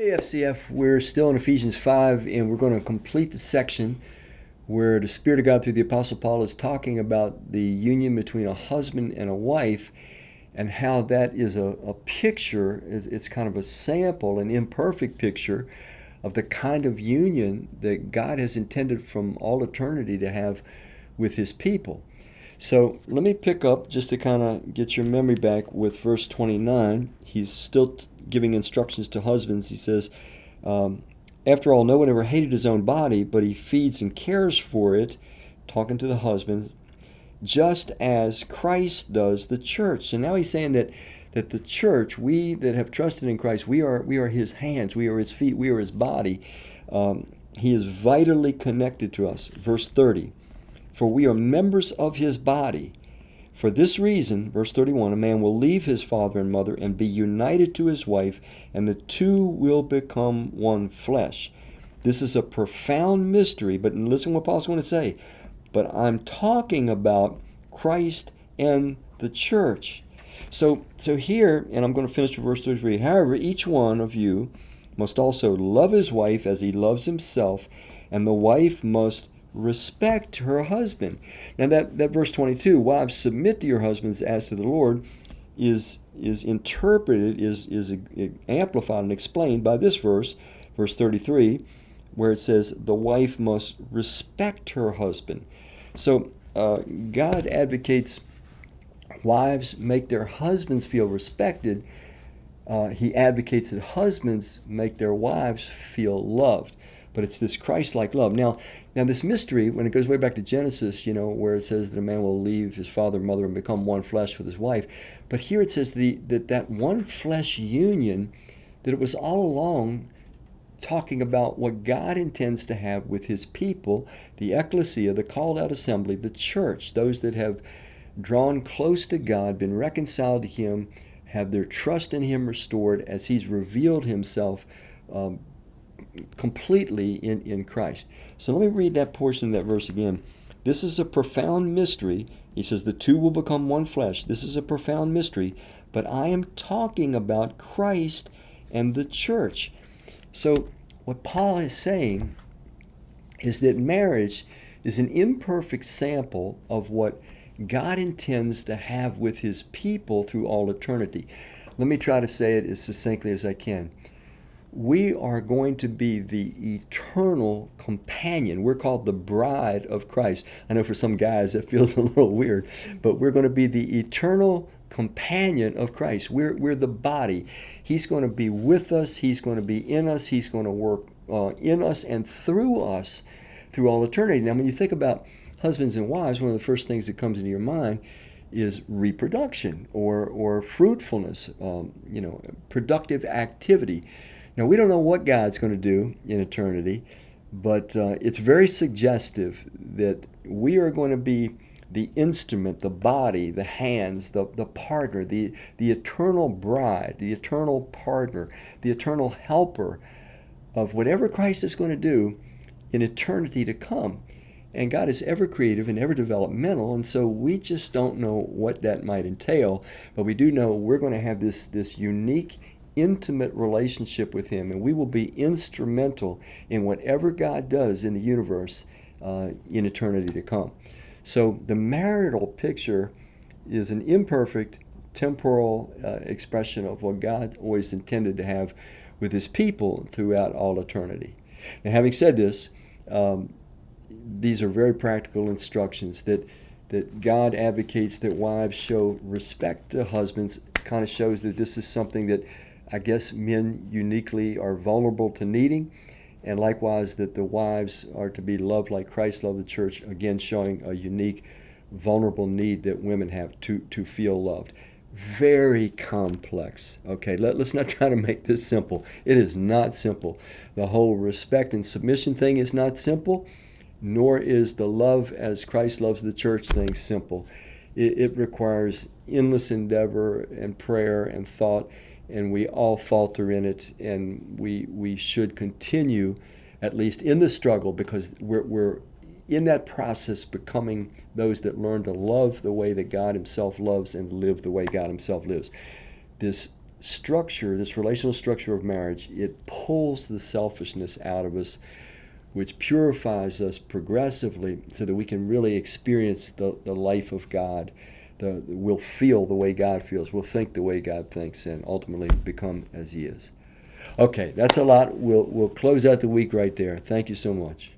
Hey FCF, we're still in Ephesians 5 and we're going to complete the section where the Spirit of God through the Apostle Paul is talking about the union between a husband and a wife and how that is a picture, it's kind of a sample, an imperfect picture of the kind of union that God has intended from all eternity to have with his people. So let me pick up just to kind of get your memory back with verse 29. He's still giving instructions to husbands. He says, after all, no one ever hated his own body, but he feeds and cares for it, talking to the husband, just as Christ does the church. So now he's saying that the church, we that have trusted in Christ, we are his hands, we are his feet, we are his body. He is vitally connected to us. Verse 30. For we are members of his body. For this reason, verse 31, a man will leave his father and mother and be united to his wife, and the two will become one flesh. This is a profound mystery, but listen what Paul's going to say. But I'm talking about Christ and the church. So here, and I'm going to finish with verse 33, however, each one of you must also love his wife as he loves himself, and the wife must respect her husband. Now that verse 22, wives submit to your husbands as to the Lord, is interpreted, is amplified and explained by this verse 33, where it says the wife must respect her husband. So God advocates wives make their husbands feel respected. He advocates that husbands make their wives feel loved. But it's this Christ-like love. Now this mystery, when it goes way back to Genesis, where it says that a man will leave his father and mother and become one flesh with his wife. But here it says that one flesh union, that it was all along talking about what God intends to have with his people, the ecclesia, the called out assembly, the church, those that have drawn close to God, been reconciled to him, have their trust in him restored as he's revealed himself completely in Christ. So let me read that portion of that verse again. This is a profound mystery. He says the two will become one flesh. This is a profound mystery, but I am talking about Christ and the church. So what Paul is saying is that marriage is an imperfect sample of what God intends to have with his people through all eternity. Let me try to say it as succinctly as I can. We are going to be the eternal companion. We're called the bride of Christ. I know for some guys that feels a little weird, but we're going to be the eternal companion of Christ. We're the body. He's going to be with us. He's going to be in us. He's going to work in us and through us through all eternity. Now, when you think about husbands and wives, one of the first things that comes into your mind is reproduction or fruitfulness, productive activity. Now, we don't know what God's going to do in eternity, but it's very suggestive that we are going to be the instrument, the body, the hands, the partner, the eternal bride, the eternal partner, the eternal helper of whatever Christ is going to do in eternity to come. And God is ever creative and ever developmental, and so we just don't know what that might entail, but we do know we're going to have this unique intimate relationship with him, and we will be instrumental in whatever God does in the universe in eternity to come. So the marital picture is an imperfect temporal expression of what God always intended to have with his people throughout all eternity. Now, having said this, these are very practical instructions that God advocates that wives show respect to husbands. Kind of shows that this is something that I guess men uniquely are vulnerable to needing, and likewise that the wives are to be loved like Christ loved the church, again showing a unique, vulnerable need that women have to feel loved. Very complex. Okay, let's not try to make this simple. It is not simple. The whole respect and submission thing is not simple, nor is the love as Christ loves the church thing simple. It requires endless endeavor and prayer and thought, and we all falter in it, and we should continue, at least in the struggle, because we're in that process becoming those that learn to love the way that God himself loves and live the way God himself lives. This structure, this relational structure of marriage, it pulls the selfishness out of us, which purifies us progressively so that we can really experience the life of God. We'll feel the way God feels. We'll think the way God thinks, and ultimately become as He is. Okay, that's a lot. We'll close out the week right there. Thank you so much.